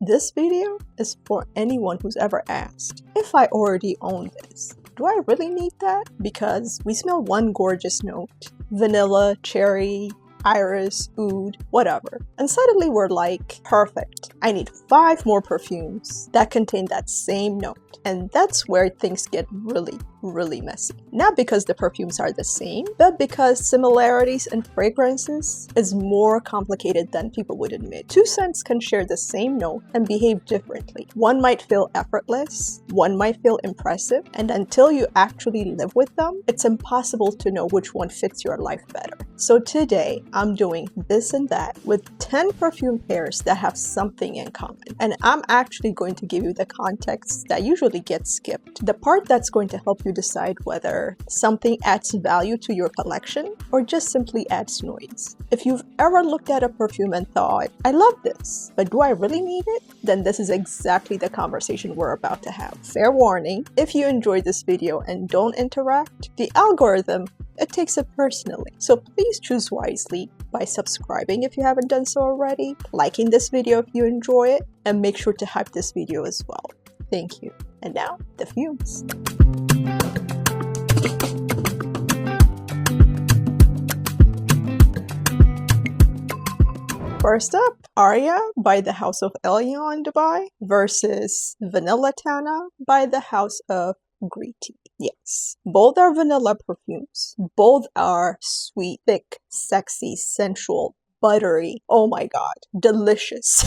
This video is for anyone who's ever asked, if I already own this, do I really need that? Because we smell one gorgeous note, vanilla, cherry, iris, oud, whatever. And suddenly we're like, perfect, I need 5 more perfumes that contain that same note. And that's where things get really messy. Not because the perfumes are the same, but because similarities in fragrances is more complicated than people would admit. 2 scents can share the same note and behave differently. One might feel effortless, one might feel impressive, and until you actually live with them, it's impossible to know which one fits your life better. So today, I'm doing this and that with 10 perfume pairs that have something in common. And I'm actually going to give you the context that usually gets skipped. The part that's going to help you decide whether something adds value to your collection or just simply adds noise. If you've ever looked at a perfume and thought, I love this, but do I really need it? Then this is exactly the conversation we're about to have. Fair warning, if you enjoyed this video and don't interact, the algorithm, it takes it personally. So please choose wisely by subscribing if you haven't done so already, liking this video if you enjoy it, and make sure to hype this video as well. Thank you. And now, the fumes. First up, Aria by the House of Elion Dubai versus Vanilla Tana by the House of Greti. Yes, both are vanilla perfumes. Both are sweet, thick, sexy, sensual, buttery, oh my god, delicious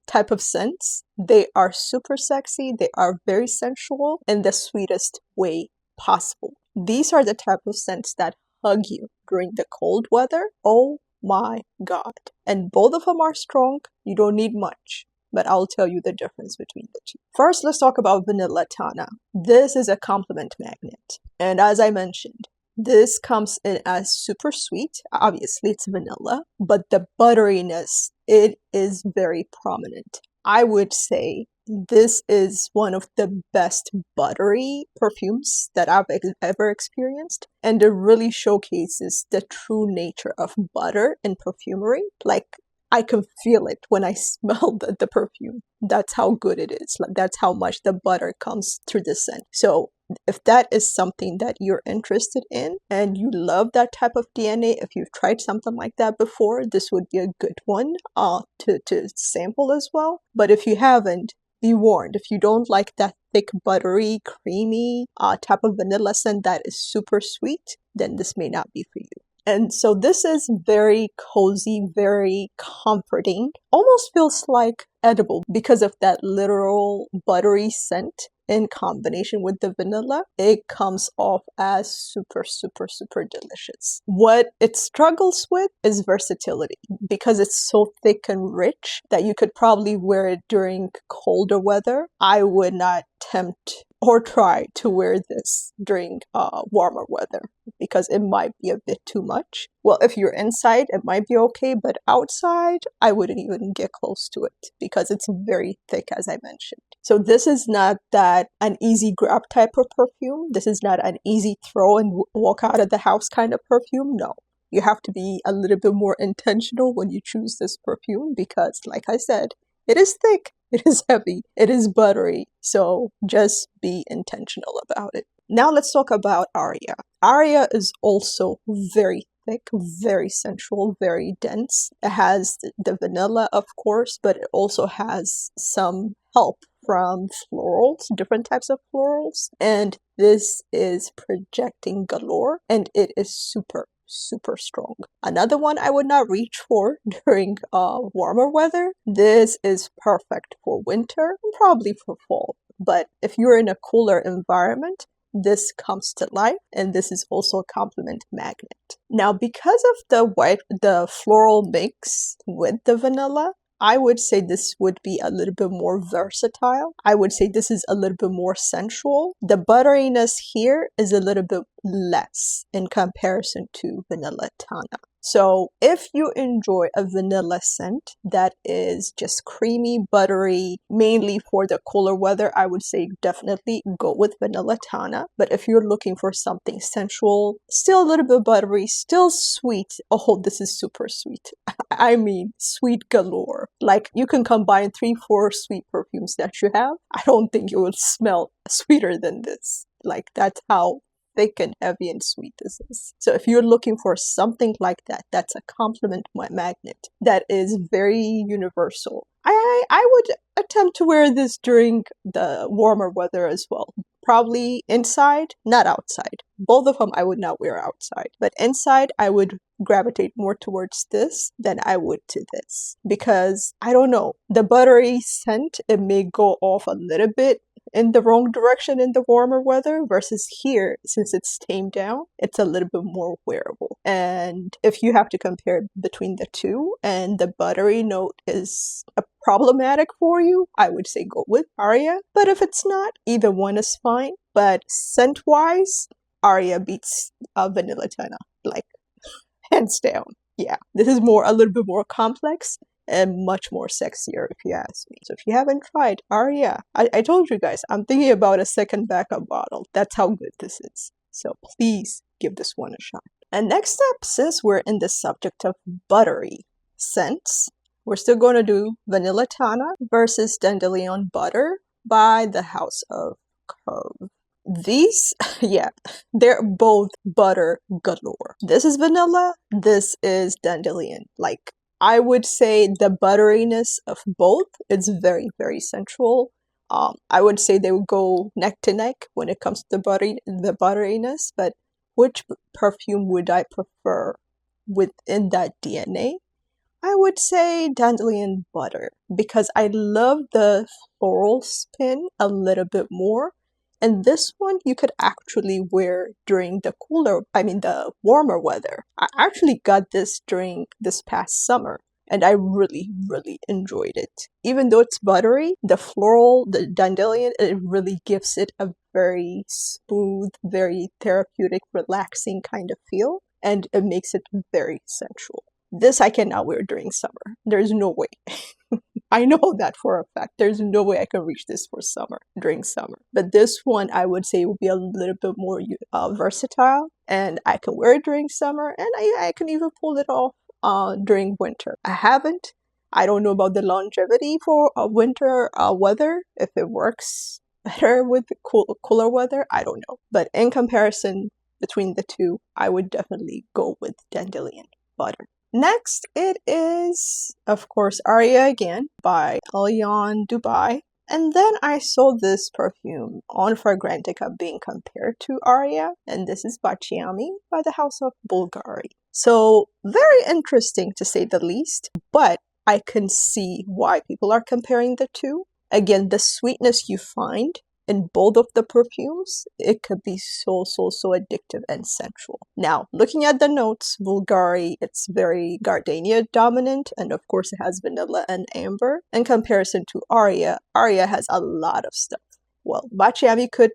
type of scents. They are super sexy, they are very sensual in the sweetest way possible. These are the type of scents that hug you during the cold weather. Oh my god. And both of them are strong. You don't need much, but I'll tell you the difference between the two. First, let's talk about Vanilla Tana. This is a compliment magnet. And as I mentioned, this comes in as super sweet. Obviously, it's vanilla, but the butteriness, it is very prominent. I would say this is one of the best buttery perfumes that I've ever experienced. And it really showcases the true nature of butter in perfumery. Like, I can feel it when I smell the perfume. That's how good it is. Like, that's how much the butter comes through the scent. So if that is something that you're interested in and you love that type of DNA, if you've tried something like that before, this would be a good one to sample as well. But if you haven't, be warned. If you don't like that thick, buttery, creamy type of vanilla scent that is super sweet, then this may not be for you. And so this is very cozy, very comforting, almost feels like edible because of that literal buttery scent in combination with the vanilla. It comes off as super delicious. What it struggles with is versatility because it's so thick and rich that you could probably wear it during colder weather. I would not tempt or try to wear this during warmer weather because it might be a bit too much. Well, if you're inside, it might be okay, but outside, I wouldn't even get close to it because it's very thick, as I mentioned. So this is not that an easy grab type of perfume. This is not an easy throw and walk out of the house kind of perfume. No. You have to be a little bit more intentional when you choose this perfume because, like I said, it is thick, it is heavy, it is buttery, so just be intentional about it. Now let's talk about Aria. Aria is also very thick, very sensual, very dense. It has the vanilla, of course, but it also has some help from florals, different types of florals, and this is projecting galore, and it is super strong. Another one I would not reach for during warmer weather. This is perfect for winter, probably for fall. But if you're in a cooler environment, this comes to life, and this is also a compliment magnet. Now, because of the floral mix with the vanilla, I would say this would be a little bit more versatile. I would say this is a little bit more sensual. The butteriness here is a little bit less in comparison to Vanilla Tana. So if you enjoy a vanilla scent that is just creamy, buttery, mainly for the cooler weather, I would say definitely go with Vanilla Tana. But if you're looking for something sensual, still a little bit buttery, still sweet, oh, this is super sweet. I mean, sweet galore. Like, you can combine 3-4 sweet perfumes that you have. I don't think it will smell sweeter than this. Like, that's how thick and heavy and sweet this is. So if you're looking for something like that, that's a compliment magnet that is very universal. I would attempt to wear this during the warmer weather as well. Probably inside, not outside. Both of them I would not wear outside. But inside, I would gravitate more towards this than I would to this. Because, I don't know, the buttery scent, it may go off a little bit in the wrong direction in the warmer weather, versus here, since it's tamed down, it's a little bit more wearable. And if you have to compare between the two and the buttery note is problematic for you, I would say go with Aria. But if it's not, either one is fine. But scent wise, Aria beats Vanilla Tana, like hands down. Yeah, this is a little bit more complex and much more sexier if you ask me. So if you haven't tried Aria, I told you guys, I'm thinking about a second backup bottle. That's how good this is. So please give this one a shot. And next up, since we're in the subject of buttery scents, we're still going to do Vanilla Tana versus Dandelion Butter by the House of Curve. These, yeah, they're both butter galore. This is vanilla, this is dandelion. Like, I would say the butteriness of both is very, very sensual. I would say they would go neck to neck when it comes to the butteriness, but which perfume would I prefer within that DNA? I would say dandelion butter, because I love the floral spin a little bit more. And this one you could actually wear during the warmer weather. I actually got this during this past summer, and I really, really enjoyed it. Even though it's buttery, the floral, the dandelion, it really gives it a very smooth, very therapeutic, relaxing kind of feel, and it makes it very sensual. This I cannot wear during summer. There's no way. I know that for a fact. There's no way I can reach this for during summer. But this one, I would say, will be a little bit more versatile, and I can wear it during summer, and I can even pull it off during winter. I don't know about the longevity for winter weather, if it works better with cooler weather, I don't know. But in comparison between the two, I would definitely go with Dandelion Butter. Next, it is, of course, Aria again by Elion Dubai. And then I saw this perfume on Fragrantica being compared to Aria, and this is Baciami by the House of Bulgari. So, very interesting to say the least, but I can see why people are comparing the two. Again, the sweetness you find in both of the perfumes, it could be so addictive and sensual. Now, looking at the notes, Bulgari, it's very gardenia dominant, and of course it has vanilla and amber. In comparison to Aria, Aria has a lot of stuff. Well, Baciami could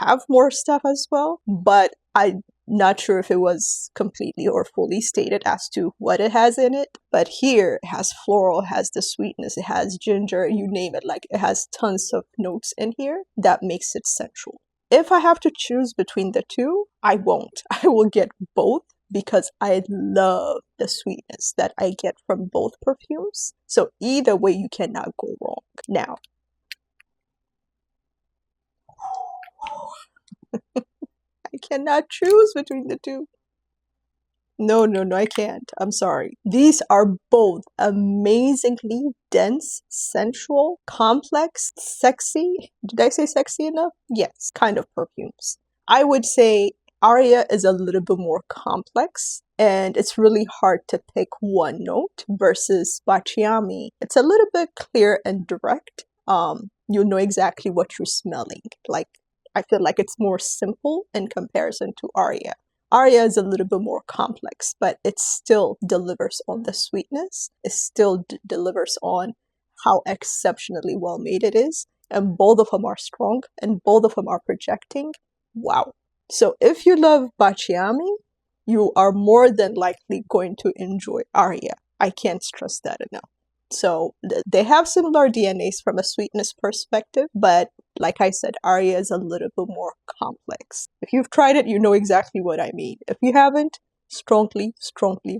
have more stuff as well, but I'm not sure if it was completely or fully stated as to what it has in it. But here, it has floral, it has the sweetness, it has ginger, you name it. Like, it has tons of notes in here that makes it sensual. If I have to choose between the two, I won't. I will get both, because I love the sweetness that I get from both perfumes. So either way, you cannot go wrong. Now, I cannot choose between the two. No, I can't. I'm sorry. These are both amazingly dense, sensual, complex, sexy. Did I say sexy enough? Yes, kind of perfumes. I would say Aria is a little bit more complex, and it's really hard to pick one note, versus Baciami. It's a little bit clear and direct. You know exactly what you're smelling. Like, I feel like it's more simple in comparison to Aria. Aria is a little bit more complex, but it still delivers on the sweetness. It still delivers on how exceptionally well made it is. And both of them are strong, and both of them are projecting. Wow. So if you love Baciami, you are more than likely going to enjoy Aria. I can't stress that enough. So they have similar DNAs from a sweetness perspective, but like I said, Aria is a little bit more complex. If you've tried it, you know exactly what I mean. If you haven't, strongly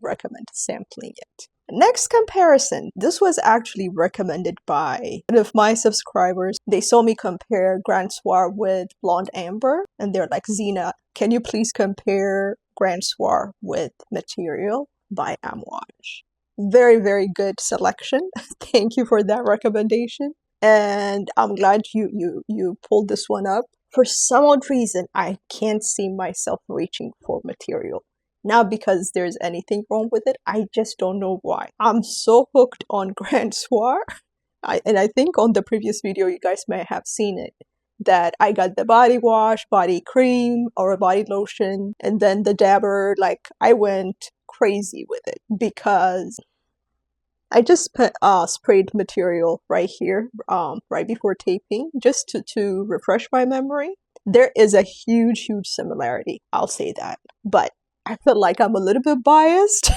recommend sampling it. Next comparison. This was actually recommended by one of my subscribers. They saw me compare Grand Soir with Blonde Amber, and they're like, Zena, can you please compare Grand Soir with Material by Amouage? Very, very good selection. Thank you for that recommendation. And I'm glad you pulled this one up. For some odd reason, I can't see myself reaching for Material. Not because there's anything wrong with it, I just don't know why. I'm so hooked on Grand Soir. And I think on the previous video, you guys may have seen it, that I got the body wash, body cream, or a body lotion, and then the dabber. Like, I went crazy with it because I just sprayed Material right here, right before taping, just to refresh my memory. There is a huge similarity, I'll say that. But I feel like I'm a little bit biased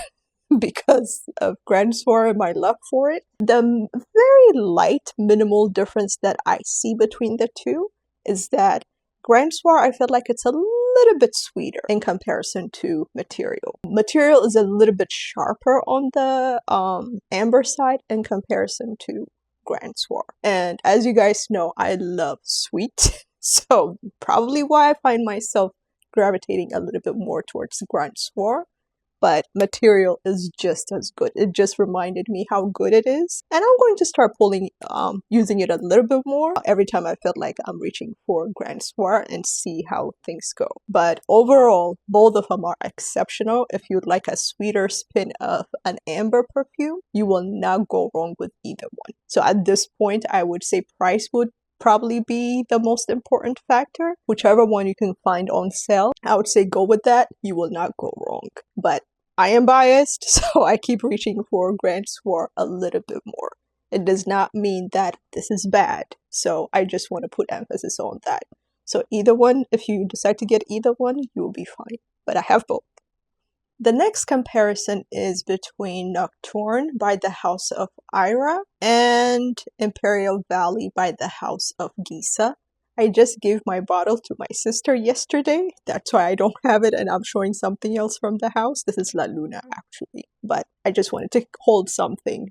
because of Grand Soir and my love for it. The very light, minimal difference that I see between the two is that Grand Soir, I feel like it's a little bit sweeter in comparison to Material. Material is a little bit sharper on the amber side in comparison to Grand Soir. And as you guys know, I love sweet. So probably why I find myself gravitating a little bit more towards Grand Soir. But Material is just as good. It just reminded me how good it is. And I'm going to start using it a little bit more every time I feel like I'm reaching for Grand Soir and see how things go. But overall, both of them are exceptional. If you'd like a sweeter spin of an amber perfume, you will not go wrong with either one. So at this point, I would say price would probably be the most important factor. Whichever one you can find on sale, I would say go with that. You will not go wrong. But I am biased, so I keep reaching for Grand Soir a little bit more. It does not mean that this is bad, so I just want to put emphasis on that. So either one, if you decide to get either one, you will be fine. But I have both. The next comparison is between Nocturne by the House of Ira and Imperial Valley by the House of Gisa. I just gave my bottle to my sister yesterday. That's why I don't have it and I'm showing something else from the house. This is La Luna actually. But I just wanted to hold something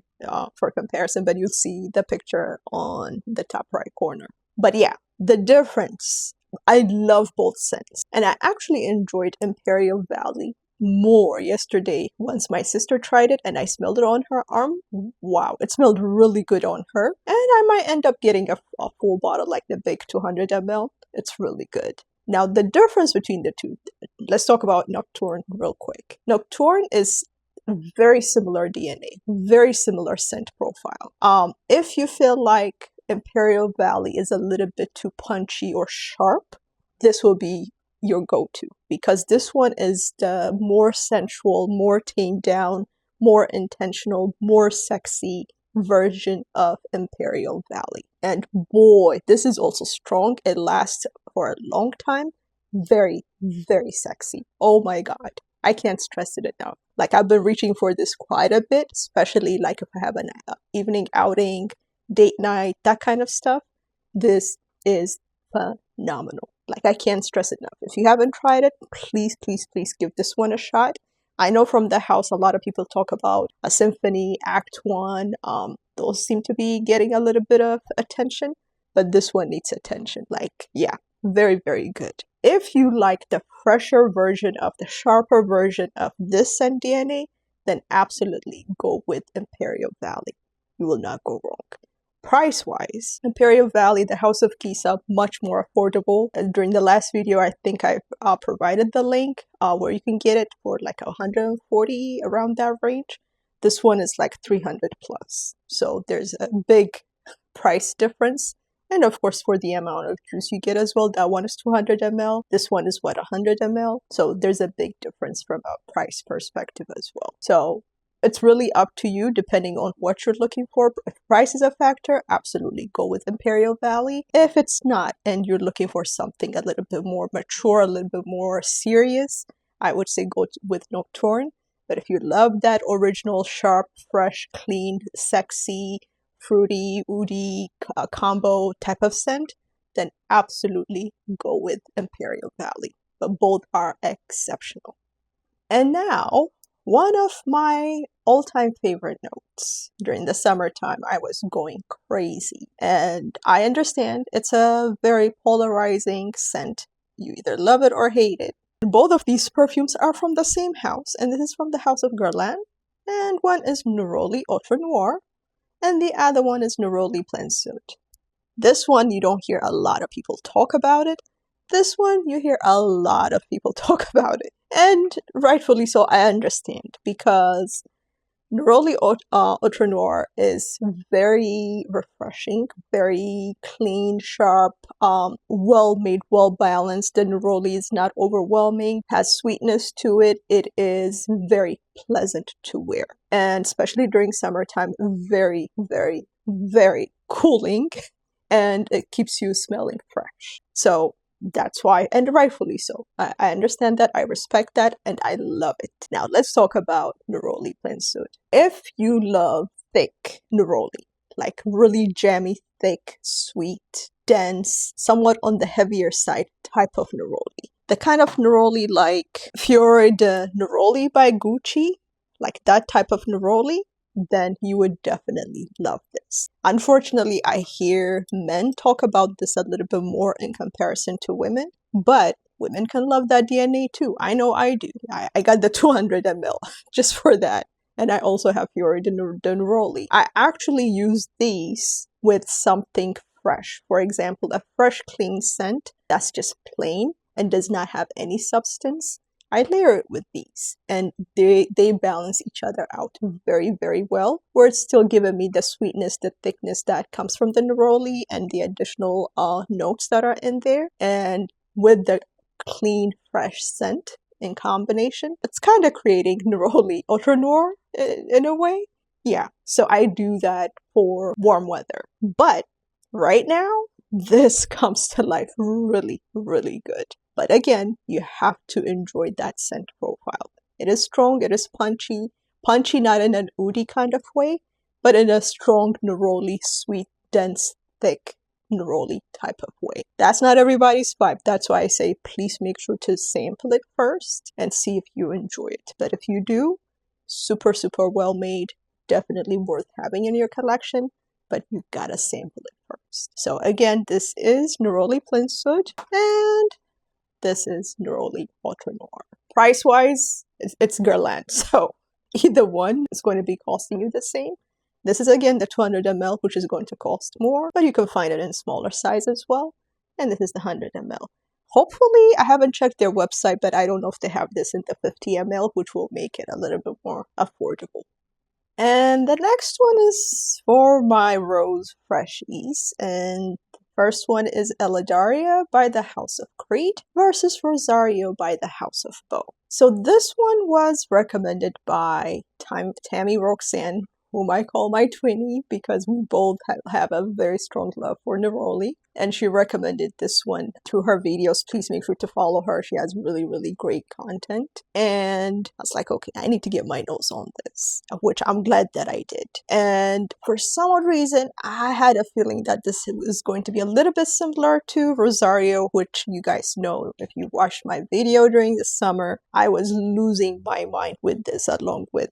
for comparison, but you'll see the picture on the top right corner. But yeah, the difference. I love both scents. And I actually enjoyed Imperial Valley more yesterday once my sister tried it and I smelled it on her arm. Wow, it smelled really good on her. And I might end up getting a full bottle, like the big 200 ml. It's really good. Now, the difference between the two, let's talk about Nocturne real quick. Nocturne is very similar DNA, very similar scent profile. If you feel like Imperial Valley is a little bit too punchy or sharp, this will be your go-to, because this one is the more sensual, more tamed down, more intentional, more sexy version of Imperial Valley. And boy, this is also strong. It lasts for a long time. Very, very sexy. Oh my god. I can't stress it enough. Like, I've been reaching for this quite a bit, especially like if I have an evening outing, date night, that kind of stuff. This is phenomenal. Like, I can't stress it enough. If you haven't tried it, please, please, please give this one a shot. I know from the house, a lot of people talk about a Symphony, Act 1. Those seem to be getting a little bit of attention, but this one needs attention. Like, yeah, very, very good. If you like the fresher version of the sharper version of this scent DNA, then absolutely go with Imperial Valley. You will not go wrong. Price-wise, Imperial Valley, the House of Gisa, much more affordable. And during the last video, I think I provided the link where you can get it for like 140, around that range. This one is like 300 plus. So there's a big price difference. And of course, for the amount of juice you get as well, that one is 200 ml. This one is what, 100 ml? So there's a big difference from a price perspective as well. So It's really up to you depending on what you're looking for. If price is a factor, absolutely go with Imperial Valley. If it's not, and you're looking for something a little bit more mature, a little bit more serious, I would say go with Nocturne. But if you love that original, sharp, fresh, clean, sexy, fruity, oody combo type of scent, then absolutely go with Imperial Valley. But both are exceptional. And now, one of my all-time favorite notes. During the summertime, I was going crazy. And I understand it's a very polarizing scent. You either love it or hate it. Both of these perfumes are from the same house, and this is from the house of Guerlain. And one is Neroli Ultra Noir, and the other one is Neroli Plein Sud. This one, you don't hear a lot of people talk about it. This one, you hear a lot of people talk about it. And rightfully so, I understand, because Neroli Ultra Noir is very refreshing, very clean, sharp, well-made, well-balanced. The Neroli is not overwhelming, has sweetness to it. It is very pleasant to wear. And especially during summertime, very, very, very cooling. And it keeps you smelling fresh. So that's why, and rightfully so. I understand that, I respect that, and I love it. Now let's talk about Neroli Plein Sud. If you love thick Neroli, like really jammy, thick, sweet, dense, somewhat on the heavier side type of Neroli, the kind of Neroli like Fiore de Neroli by Gucci, like that type of Neroli, then you would definitely love this. Unfortunately, I hear men talk about this a little bit more in comparison to women, but women can love that DNA too. I know I do. I got the 200 ml just for that. And I also have Fiore de Neroli. I actually use these with something fresh. For example, a fresh, clean scent that's just plain and does not have any substance. I layer it with these, and they balance each other out very, very well, where it's still giving me the sweetness, the thickness that comes from the Neroli and the additional notes that are in there. And with the clean, fresh scent in combination, it's kind of creating Neroli Ultra Noir in a way. Yeah, so I do that for warm weather. But right now, this comes to life really, really good. But again, you have to enjoy that scent profile. It is strong, it is punchy. Punchy not in an oody kind of way, but in a strong Neroli, sweet, dense, thick Neroli type of way. That's not everybody's vibe. That's why I say please make sure to sample it first and see if you enjoy it. But if you do, super, super well made. Definitely worth having in your collection, but you gotta sample it first. So again, this is Neroli Plein Sud, and this is Neroli Ultra Noir. Price-wise, it's Guerlain, so either one is going to be costing you the same. This is again the 200 ml, which is going to cost more, but you can find it in smaller size as well. And this is the 100 ml. Hopefully, I haven't checked their website, but I don't know if they have this in the 50 ml, which will make it a little bit more affordable. And the next one is for my Rose Freshies, and first one is Eladaria by the House of Creed versus Rosario by the House of Beau. So this one was recommended by Tammy Roxanne, whom I call my twinnie because we both have a very strong love for Neroli. And she recommended this one through her videos. Please make sure to follow her. She has really, really great content. And I was like, okay, I need to get my nose on this, which I'm glad that I did. And for some odd reason, I had a feeling that this was going to be a little bit similar to Rosario, which you guys know if you watched my video during the summer, I was losing my mind with this along with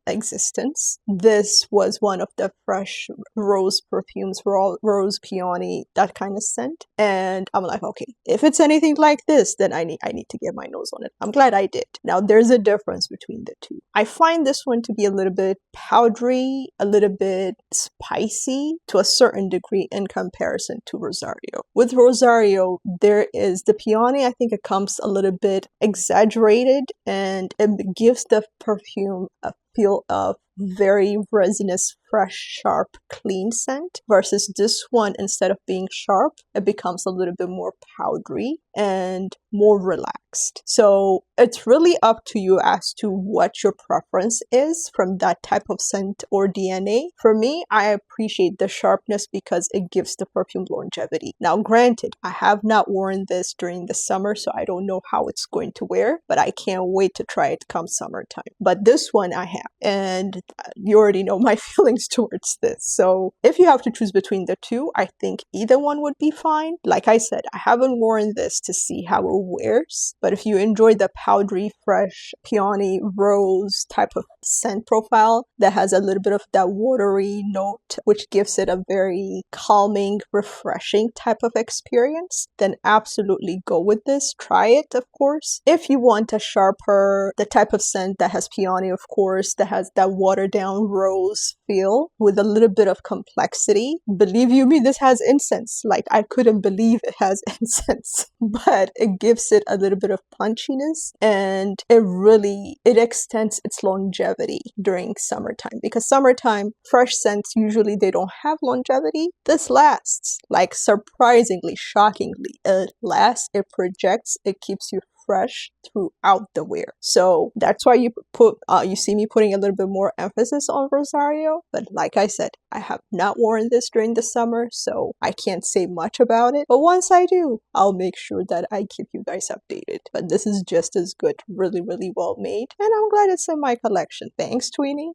Existence. This was one of the fresh rose perfumes, rose peony, that kind of scent. And I'm like, okay, if it's anything like this, then I need to get my nose on it. I'm glad I did. Now there's a difference between the two. I find this one to be a little bit powdery, a little bit spicy to a certain degree in comparison to Rosario. With Rosario, there is the peony, I think it comes a little bit exaggerated and it gives the perfume a feel of very resinous fresh, sharp, clean scent, versus this one, instead of being sharp, it becomes a little bit more powdery and more relaxed. So it's really up to you as to what your preference is from that type of scent or DNA. For me, I appreciate the sharpness because it gives the perfume longevity. Now, granted, I have not worn this during the summer, so I don't know how it's going to wear, but I can't wait to try it come summertime. But this one I have, and you already know my feelings towards this. So if you have to choose between the two, I think either one would be fine. Like I said, I haven't worn this to see how it wears, but if you enjoy the powdery, fresh, peony, rose type of scent profile that has a little bit of that watery note, which gives it a very calming, refreshing type of experience, then absolutely go with this. Try it, of course. If you want a sharper, the type of scent that has peony, of course, that has that watered down rose feel with a little bit of complexity, believe you me, this has incense. Like, I couldn't believe it has incense, but it gives it a little bit of punchiness, and it extends its longevity during summertime, because summertime fresh scents usually they don't have longevity. This lasts, like, surprisingly, shockingly, it lasts, it projects, it keeps you fresh throughout the wear. So that's why you see me putting a little bit more emphasis on Rosario. But like I said, I have not worn this during the summer, so I can't say much about it. But once I do, I'll make sure that I keep you guys updated. But this is just as good, really, really well made, and I'm glad it's in my collection. Thanks, Tweenie.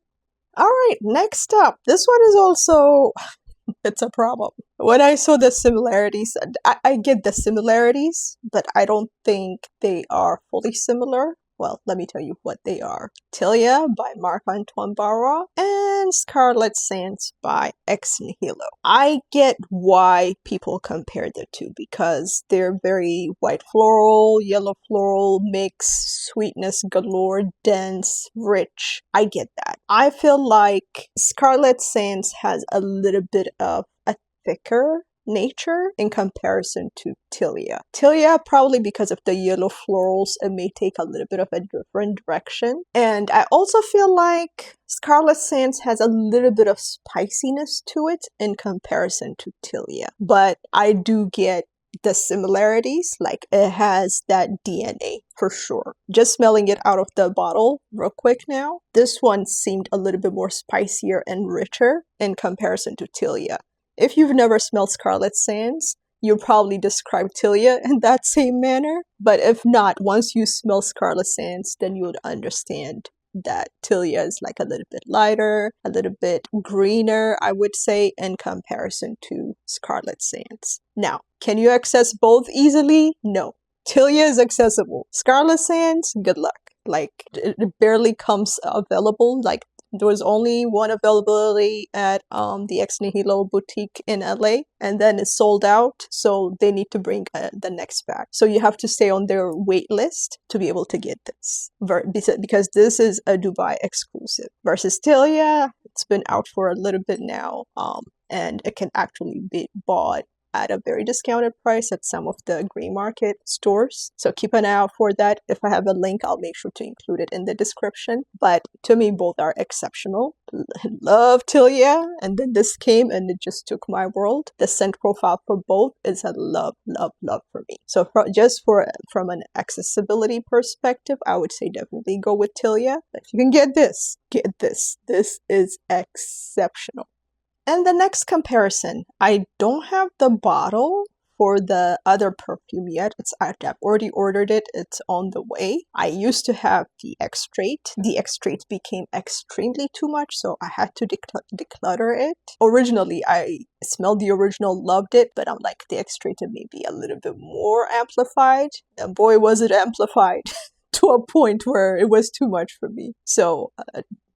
Alright, next up. This one is also it's a problem. When I saw the similarities, I get the similarities, but I don't think they are fully similar. Well, let me tell you what they are. Tilia by Marc-Antoine Barra and Scarlet Sands by Ex Nihilo. I get why people compare the two, because they're very white floral, yellow floral, mix, sweetness galore, dense, rich. I get that. I feel like Scarlet Sands has a little bit of a thicker nature in comparison to Tilia. Tilia, probably because of the yellow florals, it may take a little bit of a different direction. And I also feel like Scarlet Sands has a little bit of spiciness to it in comparison to Tilia. But I do get the similarities, like it has that DNA for sure. Just smelling it out of the bottle real quick now, this one seemed a little bit more spicier and richer in comparison to Tilia. If you've never smelled Scarlet Sands, you'll probably describe Tilia in that same manner. But if not, once you smell Scarlet Sands, then you would understand that Tilia is like a little bit lighter, a little bit greener, I would say, in comparison to Scarlet Sands. Now, can you access both easily? No. Tilia is accessible. Scarlet Sands, good luck. Like, it barely comes available. Like, there was only one availability at the Ex Nihilo boutique in LA, and then it's sold out, so they need to bring the next batch. So you have to stay on their wait list to be able to get this, because this is a Dubai exclusive. Versus Tilia, it's been out for a little bit now, and it can actually be bought at a very discounted price at some of the green market stores. So keep an eye out for that. If I have a link, I'll make sure to include it in the description. But to me, both are exceptional. Love Tilia, and then this came and it just took my world. The scent profile for both is a love, love, love for me. So from an accessibility perspective, I would say definitely go with Tilia. But if you can get this, get this. This is exceptional. And the next comparison, I don't have the bottle for the other perfume yet. I've already ordered it. It's on the way. I used to have the extrait. The extrait became extremely too much, so I had to declutter it. Originally, I smelled the original, loved it, but I'm like, the extrait may be a little bit more amplified. And boy, was it amplified to a point where it was too much for me. So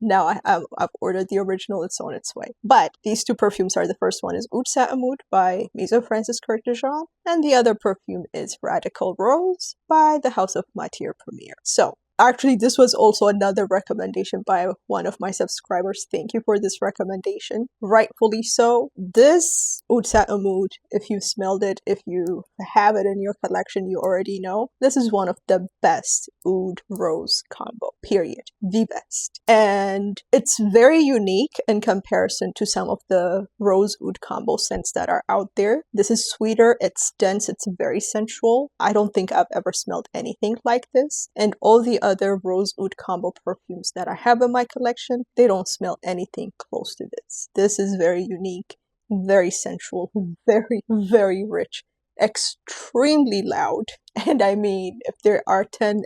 now I've ordered the original. It's on its way. But these two perfumes are, the first one is Oud Saoud by Maison Francis Kurkdjian, and the other perfume is Radical Rose by the House of Matière Première. So Actually, this was also another recommendation by one of my subscribers. Thank you for this recommendation. Rightfully so. This Oud Oud, if you've smelled it, if you have it in your collection, you already know. This is one of the best oud rose combo, period. The best. And it's very unique in comparison to some of the rose oud combo scents that are out there. This is sweeter, it's dense, it's very sensual. I don't think I've ever smelled anything like this. And all the other rose oud combo perfumes that I have in my collection, they don't smell anything close to this. This is very unique, very sensual, very, very rich, extremely loud. And I mean, if there are 10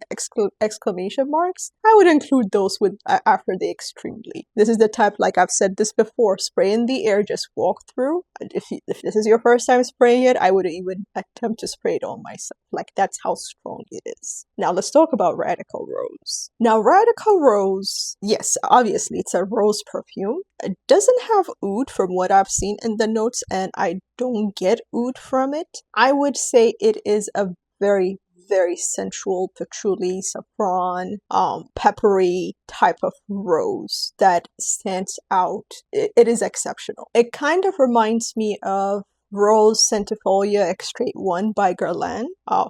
exclamation marks, I would include those with after the extremely. This is the type, like I've said this before, spray in the air, just walk through. If this is your first time spraying it, I wouldn't even attempt to spray it on myself. Like, that's how strong it is. Now let's talk about Radical Rose. Now Radical Rose, yes, obviously it's a rose perfume. It doesn't have oud from what I've seen in the notes, and I don't get oud from it. I would say it is a very, very sensual patchouli, saffron, peppery type of rose that stands out. It is exceptional. It kind of reminds me of Rose Centifolia Extrait 1 by Guerlain,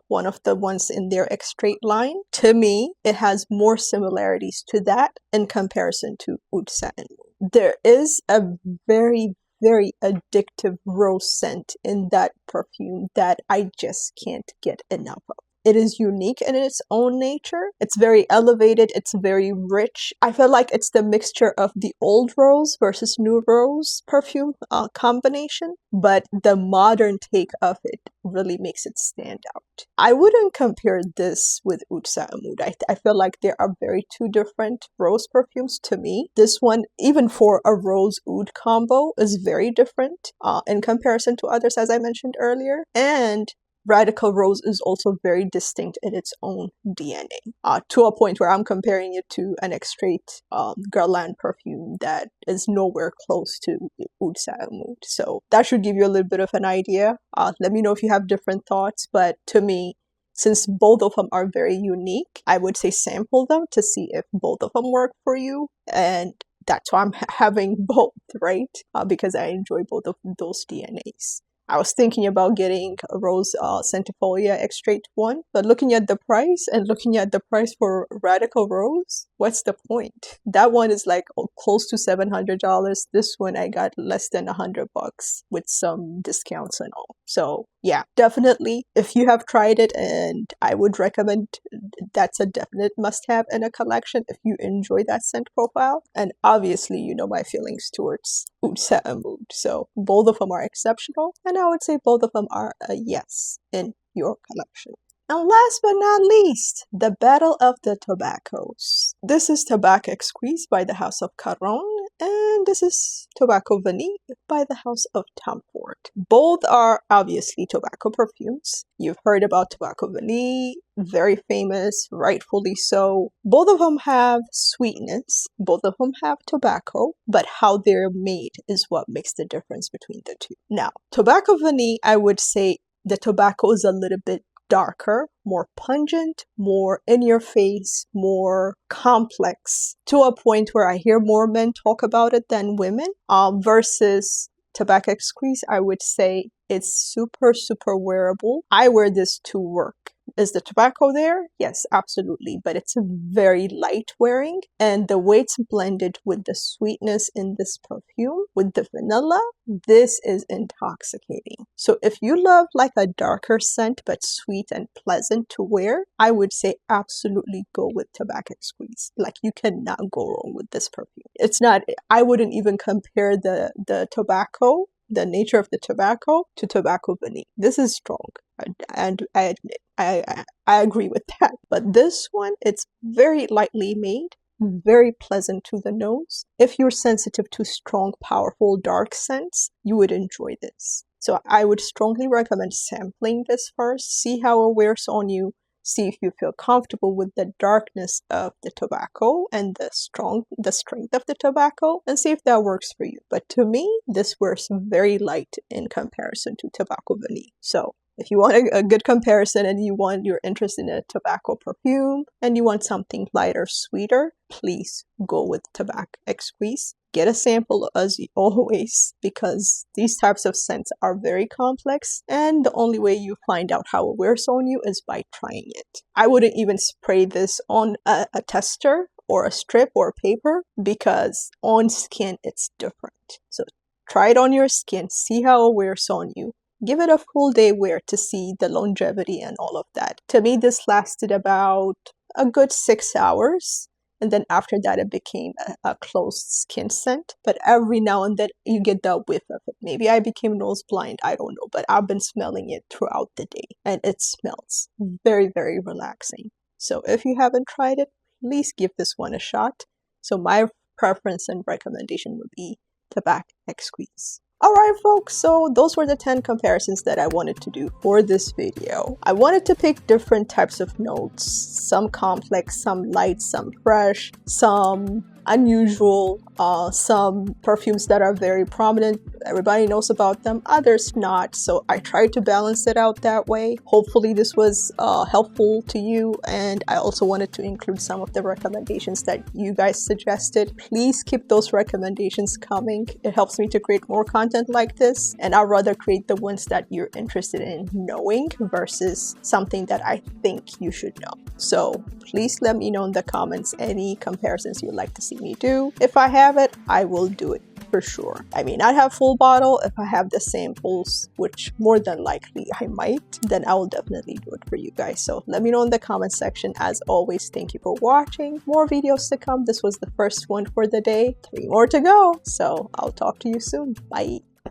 one of the ones in their Extrait line. To me, it has more similarities to that in comparison to Oud Satin. There is a very, very addictive rose scent in that perfume that I just can't get enough of. It is unique in its own nature. It's very elevated. It's very rich. I feel like it's the mixture of the old rose versus new rose perfume combination, but the modern take of it really makes it stand out. I wouldn't compare this with Oud Satin Oud. I feel like there are very two different rose perfumes to me. This one, even for a rose oud combo, is very different in comparison to others, as I mentioned earlier. And Radical Rose is also very distinct in its own DNA, to a point where I'm comparing it to an Extrait Guerlain perfume that is nowhere close to Oud Satin Oud. So that should give you a little bit of an idea. Let me know if you have different thoughts, but to me, since both of them are very unique, I would say sample them to see if both of them work for you. And that's why I'm having both, right? Because I enjoy both of those DNAs. I was thinking about getting a Rose Centifolia Extrait 1, but looking at the price and looking at the price for Radical Rose, what's the point? That one is like close to $700. This one I got less than $100 with some discounts and all. So yeah, definitely if you have tried it, and I would recommend, that's a definite must-have in a collection if you enjoy that scent profile. And obviously you know my feelings towards Oud Satin Oud. So both of them are exceptional, and I would say both of them are a yes in your collection. And last but not least, the Battle of the Tobaccos. This is Tobacco Exquise by the House of Caron, and this is Tobacco Vanille by the House of Tom Ford. Both are obviously tobacco perfumes. You've heard about Tobacco Vanille, very famous, rightfully so. Both of them have sweetness, both of them have tobacco, but how they're made is what makes the difference between the two. Now, Tobacco Vanille, I would say the tobacco is a little bit darker, more pungent, more in your face, more complex, to a point where I hear more men talk about it than women. Versus Tobacco Exquise, I would say it's super, super wearable. I wear this to work. Is the tobacco there? Yes, absolutely. But it's very light wearing. And the way it's blended with the sweetness in this perfume, with the vanilla, this is intoxicating. So if you love like a darker scent, but sweet and pleasant to wear, I would say absolutely go with Tobacco Exquise. Like, you cannot go wrong with this perfume. It's not, I wouldn't even compare the tobacco, the nature of the tobacco, to Tobacco Vanille. This is strong, and I admit, I agree with that. But this one, it's very lightly made, very pleasant to the nose. If you're sensitive to strong, powerful, dark scents, you would enjoy this. So I would strongly recommend sampling this first, see how it wears on you, see if you feel comfortable with the darkness of the tobacco and the strength of the tobacco, and see if that works for you. But to me, this wears very light in comparison to Tobacco Vanille. So If you want a good comparison and you're interested in a tobacco perfume and you want something lighter, sweeter, please go with Tobacco Exquise. Get a sample as always, because these types of scents are very complex and the only way you find out how it wears on you is by trying it. I wouldn't even spray this on a tester or a strip or paper because on skin it's different. So try it on your skin, see how it wears on you. Give it a full day wear to see the longevity and all of that. To me, this lasted about a good 6 hours. And then after that, it became a closed skin scent. But every now and then, you get the whiff of it. Maybe I became nose blind, I don't know. But I've been smelling it throughout the day. And it smells very, very relaxing. So if you haven't tried it, please give this one a shot. So my preference and recommendation would be Tobacco Exquise. Alright folks, so those were the 10 comparisons that I wanted to do for this video. I wanted to pick different types of notes, some complex, some light, some fresh, some unusual, some perfumes that are very prominent, everybody knows about them, others not, so I tried to balance it out that way. Hopefully this was helpful to you, and I also wanted to include some of the recommendations that you guys suggested. Please keep those recommendations coming. It helps me to create more content like this, and I'd rather create the ones that you're interested in knowing versus something that I think you should know. So please let me know in the comments any comparisons you'd like to see me do. If I have it, I will do it for sure. I may not have full bottle. If I have the samples, which more than likely I might, then I will definitely do it for you guys. So let me know in the comment section. As always, thank you for watching. More videos to come. This was the first one for the day. 3 more to go. So I'll talk to you soon. Bye.